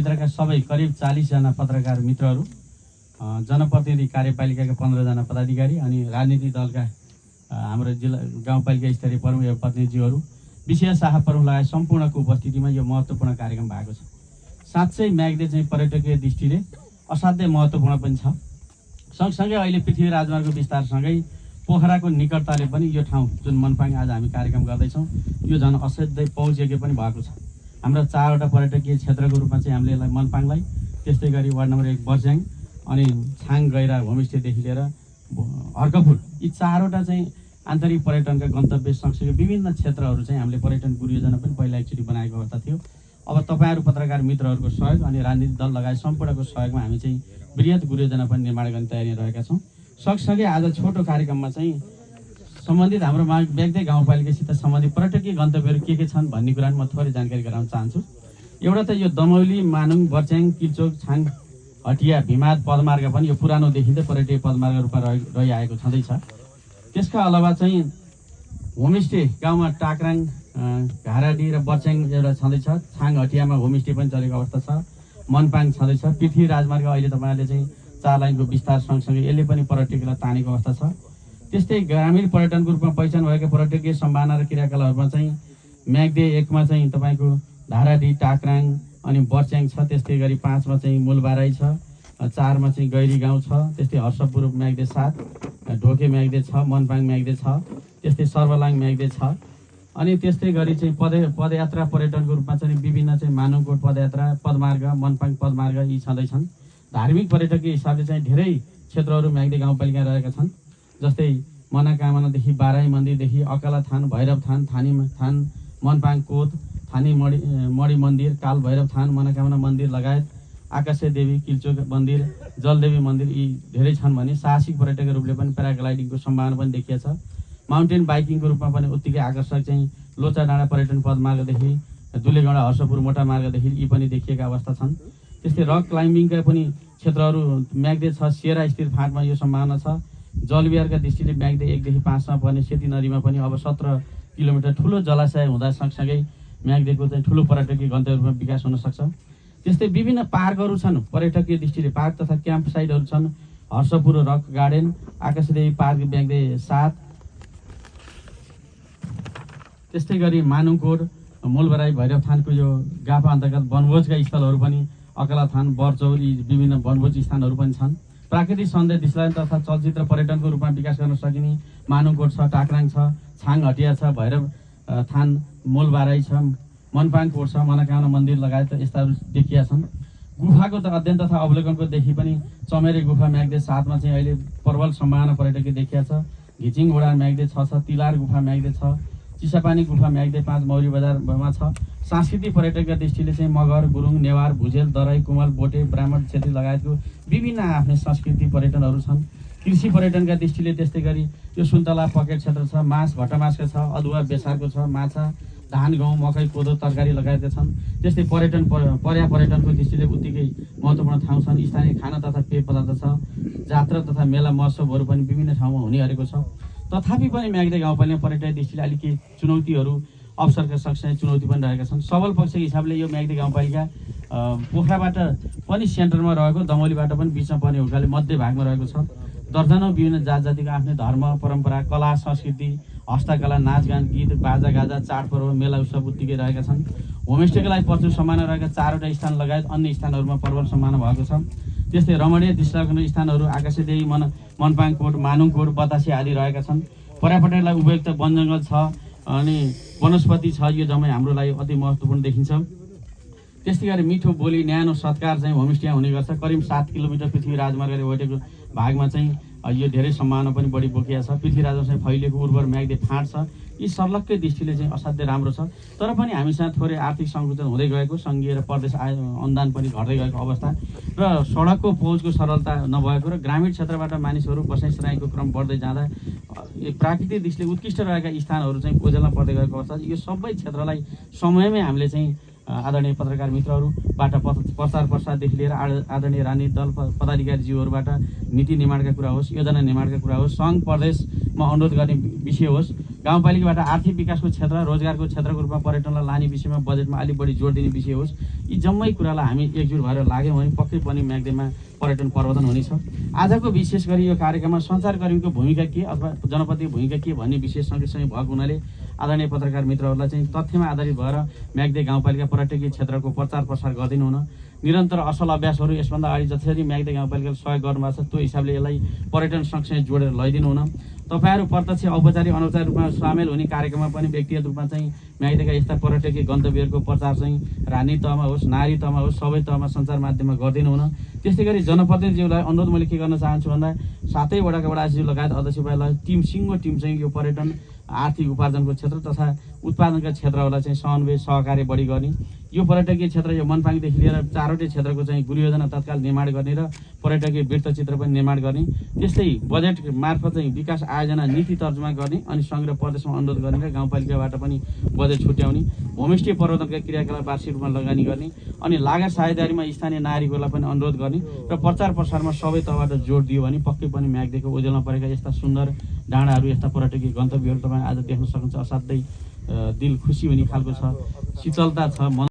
क्षेत्रका सबै करिब 40 जना पत्रकार मित्रहरू, जनप्रतिनिधि कार्यपालिकाका 15 जना पदाधिकारी अनि राजनीतिक दलका हाम्रो जिल्ला गाउँपालिका स्तरीय प्रमुख एवं प्रतिनिधिहरू, विशेष शाखा प्रमुख लगायत सम्पूर्णको उपस्थितिमा यो महत्त्वपूर्ण कार्यक्रम भएको छ। साँच्चै म्याग्दे चाहिँ पर्यटकीय दृष्टिले असाध्यै महत्त्वपूर्ण पनि छ। सँगसँगै अहिले पृथ्वी राजमार्गको विस्तारसँगै पोखराको निकटताले पनि यो ठाउँ जुन मनपाङ आज हामी कार्यक्रम गर्दैछौँ यो झन् असाध्यै पहुँचयोग्य पनि भएको छ। हाम्रा 4वटा पर्यटकीय क्षेत्रको रूपमा चाहिँ हामीले यसलाई मनपाङलाई, त्यस्तै गरी वार्ड नम्बर 1 बर्ज्याङ अनि छाङ गैरा होमस्टेदेखि लिएर हर्कपुर, यी 4वटा चाहिँ आन्तरिक पर्यटनका गन्तव्य सँगसँगै विभिन्न क्षेत्रहरू चाहिँ हामीले पर्यटन गुरुयोजना पनि पहिला एकचोटि बनाएको अवस्था थियो। अब तपाईँहरू पत्रकार मित्रहरूको सहयोग अनि राजनीतिक दल लगायत सम्पूर्णको सहयोगमा हामी चाहिँ वृहत गुरुयोजना पनि निर्माण गर्ने तयारी रहेका छौँ। सँगसँगै आज छोटो कार्यक्रममा चाहिँ सम्बन्धित हाम्रो म्याग्दे गाउँपालिकासित सम्बन्धित पर्यटकीय गन्तव्यहरू के छन् भन्ने कुरामा म थोरै जानकारी गराउन चाहन्छु। एउटा त यो दमौली, मानुङ, बर्च्याङ, किल्चोक, छाङ, हटिया, भिमाद पदमार्ग पनि यो पुरानोदेखि चाहिँ पर्यटकीय पदमार्ग रूपमा रहिआएको छँदैछ। त्यसका अलावा चाहिँ होमस्टे गाउँमा टाक्राङ, घाराडी र बर्च्याङ एउटा छँदैछ। छाङ हटियामा होमस्टे पनि चलेको अवस्था छ। मनपाङ छँदैछ। पृथ्वी राजमार्ग अहिले तपाईँहरूले चाहिँ 4 लाइनको विस्तार सँगसँगै यसले पनि पर्यटकलाई तानेको अवस्था छ। त्यस्तै ग्रामीण पर्यटनको रूपमा पहिचान भएका पर्यटकीय सम्भावना र क्रियाकलापहरूमा चाहिँ म्याग्दे 1 मा चाहिँ तपाईँको धाराडी, टाक्राङ अनि बर्च्याङ छ। त्यस्तै गरी 5 मा चाहिँ मूलबाराई छ। 4 मा चाहिँ गैरी गाउँ छ। त्यस्तै हर्षपुर म्याग्दे 7, ढोके म्याग्दे छ, मनपाङ म्याग्दे छ, त्यस्तै सर्वलाङ म्याग्दे छ। अनि त्यस्तै गरी चाहिँ पदयात्रा पर्यटनको रूपमा चाहिँ विभिन्न चाहिँ मानुङकोट पदयात्रा, पदमार्ग, मनपाङ पदमार्ग यी छँदैछन्। धार्मिक पर्यटकीय हिसाबले चाहिँ धेरै क्षेत्रहरू म्याग्दे गाउँपालिका रहेका छन्। जस्तै मनोकामनादेखि बाराई मन्दिरदेखि अकाला थान, भैरव थान, थानी थान, मनपाङ कोट, थानी मणि मन्दिर, काल भैरव थान, मनोकामना मन्दिर लगायत आकाशे देवी, किल्चोक मन्दिर, जलदेवी मन्दिर यी धेरै छन् भने साहसिक पर्यटकको रूपले पनि प्याराग्लाइडिङको सम्भावना पनि देखिएको छ। माउन्टेन बाइकिङको रूपमा पनि उत्तिकै आकर्षक चाहिँ लोचा डाँडा पर्यटन पदमार्गदेखि दुलेगौँडा हर्षपुर मोटा मार्गदेखि यी पनि देखिएका अवस्था छन्। त्यस्तै रक क्लाइम्बिङका पनि क्षेत्रहरू म्याग्दे छ। सेरा स्थिर फाँटमा यो सम्भावना छ। जलविहारका दृष्टिले म्याग्दे 1 देखि 5 मा पर्ने सेती नदीमा पनि अब 17 किलोमिटर ठुलो जलाशय हुँदा सँगसँगै म्याग्देको चाहिँ ठुलो पर्यटकीय गन्तव्यमा विकास हुन सक्छ। त्यस्तै विभिन्न पार्कहरू छन् पर्यटकीय दृष्टिले, पार्क तथा क्याम्प साइटहरू छन्। हर्षपुर रक गार्डन, आकाशदेवी पार्क म्याग्दे 7, त्यस्तै गरी मानुङकोट, मूलबराई, भैरव थानको यो गापा अन्तर्गत वनभोजका स्थलहरू पनि अकला थान, बरचौर यी विभिन्न वनभोज स्थानहरू पनि छन्। प्राकृतिक सौन्दर्य दृश्यमान तथा चलचित्र पर्यटनको रूपमा विकास गर्न सकिने मानुङकोट छ, टाक्राङ छ, छाङ हटिया छ, भैरव थान, मूलबाराई छ, मनपाङ कोट छ, मनोकामना मन्दिर लगायत यस्ताहरू देखिया छन्। गुफाको अध्ययन तथा अवलोकनको देखि पनि चमेरे गुफा म्याग्दे 7 मा चाहिँ अहिले प्रबल सम्भावना पर्यटकीय देखिया छ। घिचिङ घोडा म्याग्दे 6 छ, तिलार गुफा म्याग्दे 6, चिसापानी गुफा म्याग्दे 5 मौरी बजारमा छ। सांस्कृतिक पर्यटकका दृष्टिले चाहिँ मगर, गुरुङ, नेवार, भुजेल, दराई, कुमाल, बोटे, ब्राह्मण, क्षेत्री लगायतको विभिन्न आफ्नै संस्कृति पर्यटनहरू छन्। कृषि पर्यटनका दृष्टिले त्यस्तै गरी यो सुन्तला पकेट क्षेत्र छ, मास भटमासका छ, अदुवा बेसारको छ, माछा, धान, गहुँ, मकै, कोदो, तरकारी लगायतका छन्। त्यस्तै पर्यटनको दृष्टिले उत्तिकै महत्त्वपूर्ण ठाउँ छन्। स्थानीय खाना तथा पेय पदार्थ छ। जात्रा तथा मेला महोत्सवहरू पनि विभिन्न ठाउँमा हुने गरेको छ। तथापि पनि म्याग्दे गाउँपालिका पर्यटकीय दृष्टिले अलिक चुनौतीहरू, अवसरका सँगसँगै चुनौती पनि रहेका छन्। सबल पक्षको हिसाबले यो म्याग्दे गाउँपालिका पोखराबाट पनि सेन्टरमा रहेको, दमौलीबाट पनि बिचमा पर्ने हुनाले मध्य भागमा रहेको छ। दर्जनौं विभिन्न जात जातिको आफ्नै धर्म, परम्परा, कला, संस्कृति, हस्तकला, नाचगान, गीत, बाजा गाजा, चाडपर्व, मेला उत्सव उत्तिकै रहेका छन्। होमस्टेका लागि प्रचुर सम्भावना रहेका 4वटा स्थान लगायत अन्य स्थानहरूमा प्रबल सम्भावना भएको छ। त्यस्तै रमणीय दृश्यका स्थानहरू आकाशदेवी, मनपाङ कोट, मानुङ कोट, बतासे आदि रहेका छन्। पर्यटकलाई उपयुक्त वनजङ्गल छ अनि वनस्पति छ। यो जम्मै हाम्रो लागि अति महत्त्वपूर्ण देखिन्छ। त्यस्तै गरी मिठो बोली, न्यानो सत्कार चाहिँ होमस्टेमा हुने गर्छ। करिब 7 किलोमिटर पृथ्वी राजमार्गले ओटेको भागमा चाहिँ यो धेरै सम्भावना पनि बढी बोकिया छ। पृथ्वी राजमार्गसँग फैलिएको उर्वर म्याग्दे फाँट छ। यी सर्लक्कै दृष्टिले चाहिँ असाध्यै राम्रो छ। तर पनि हामीसँग थोरै आर्थिक सङ्कुचन हुँदै गएको, सङ्घीय र प्रदेश अनुदान पनि घट्दै गएको अवस्था र सडकको पहुँचको सरलता नभएको र ग्रामीण क्षेत्रबाट मानिसहरू बसाइसराईको क्रम बढ्दै जाँदा प्राकृतिक दृष्टिले उत्कृष्ट रहेका स्थानहरू चाहिँ ओझेलमा पर्दै गएको अवस्था। यो सबै क्षेत्रलाई समयमै हामीले चाहिँ आदरणीय पत्रकार मित्रहरूबाट प्रचार प्रसारदेखि लिएर आदरणीय राजनीतिक दल पदाधिकारीज्यूहरूबाट नीति निर्माणका कुरा होस्, योजना निर्माणका कुरा होस्, सङ्घ प्रदेशमा अनुरोध गर्ने विषय होस्, गाउँपालिकाबाट आर्थिक विकासको क्षेत्र रोजगारको क्षेत्रको रूपमा पर्यटनलाई लाने विषयमा बजेटमा अलिक बढी जोड दिने विषय होस्। यी जम्मै कुरालाई हामी एकजुट भएर लाग्यौँ भने पक्कै पनि म्याग्दीमा पर्यटन प्रवर्धन हुनेछ। आजको विशेष गरी यो कार्यक्रममा सञ्चारकर्मीको भूमिका के अथवा जनप्रतिनिधिको भूमिका के भन्ने विषय सँगसँगै भएको हुनाले आदरणीय पत्रकार मित्रहरूलाई चाहिँ तथ्यमा आधारित भएर म्याग्दी गाउँपालिका पर्यटकीय क्षेत्रको प्रचार प्रसार गरिदिनु हुन, निरन्तर असल अभ्यासहरू यसभन्दा अगाडि जसरी म्याग्दी गाउँपालिकाले सहयोग गर्नुभएको छ त्यो हिसाबले यसलाई पर्यटन सँगसँगै जोडेर लैदिनु हुन, तपाईँहरू प्रत्यक्ष औपचारिक अनौपचारिक रूपमा सामेल हुने कार्यक्रममा पनि व्यक्तिगत रूपमा चाहिँ म्याग्दीका यस्ता पर्यटकीय गन्तव्यहरूको प्रचार चाहिँ राजनीतिक तहमा होस् नागरिक तहमा होस् सबै तहमा सञ्चार माध्यममा गरिदिनु हुन। त्यस्तै गरी जनप्रतिनिधिज्यूलाई अनुरोध मैले के गर्न चाहन्छु भन्दा 7 वडाका वडाध्यक्ष लगायत अध्यक्षलाई सिङ्गो टिम चाहिँ यो पर्यटन आर्थिक उपार्जनको क्षेत्र तथा उत्पादनका क्षेत्रहरूलाई चाहिँ समन्वय सहकार्य बढी गर्ने, यो पर्यटकीय क्षेत्र यो मनपाङदेखि लिएर 4वटै क्षेत्रको चाहिँ गुरुयोजना तत्काल निर्माण गर्ने र पर्यटकीय वृत्तचित्र पनि निर्माण गर्ने, त्यस्तै बजेट मार्फत चाहिँ विकास आयोजना नीति तर्जुमा गर्ने अनि सङ्घ र प्रदेशमा अनुरोध गर्ने र गाउँपालिकाबाट पनि बजेट छुट्याउने, होमस्टे प्रवर्धनका क्रियाकलाप वार्षिक रूपमा लगानी गर्ने अनि लागत साझेदारीमा स्थानीय नागरिकहरूलाई पनि अनुरोध गर्ने र प्रचार प्रसारमा सबै तहबाट जोड दियो भने पक्कै पनि म्याग्दीको ओझेलमा परेका यस्ता सुन्दर डाँडाहरू यस्ता पर्यटकीय गन्तव्यहरू तपाईँ आज देख्न सक्नुहुन्छ। असाध्यै दिल खुसी हुने खालको छ, शीतलता छ।